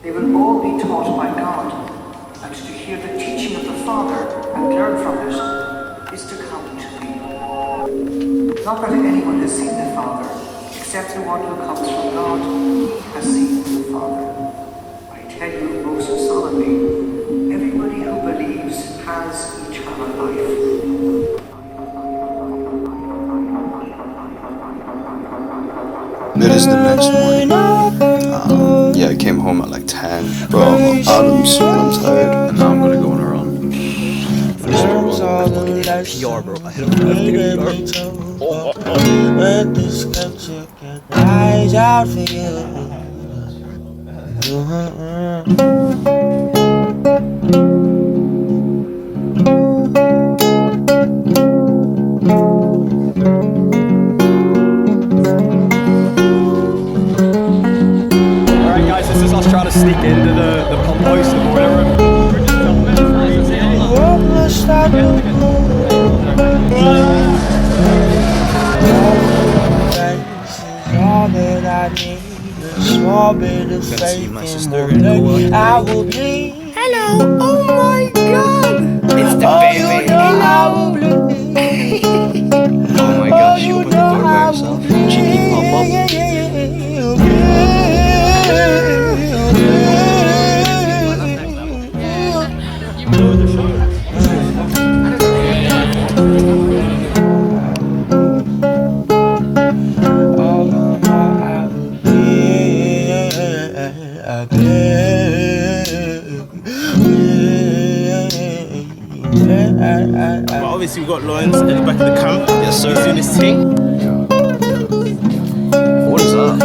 They will all be taught by God, and to hear the teaching of the Father and learn from it is to come to me. Not that anyone has seen the Father, except the one who comes from God, he has seen the Father. I tell you most solemnly, everybody who believes has eternal life. It is the next morning. Yeah, I came home at like 10. Bro, I'm tired. And now I'm gonna go on a run. PR, bro. I hit him for Alright guys, this is us trying to sneak into the pump house, the boiler room. Hello! Oh my god! It's the baby! Oh my gosh, she opened the door by herself. Cheeky pop-up. Well, obviously we've got Lawrence at the back of the camp. Yes, sir. He's doing his thing. What is that?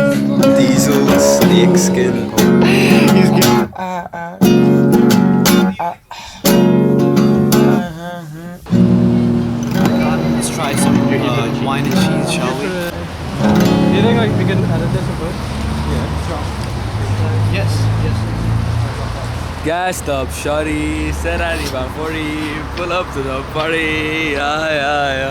Diesel snake skin. He's getting... Let's try some wine and cheese, shall we? Do you think like we can edit this a bit? Yes. Gas stop, shorty, said I need about 40, pull up to the party, yeah.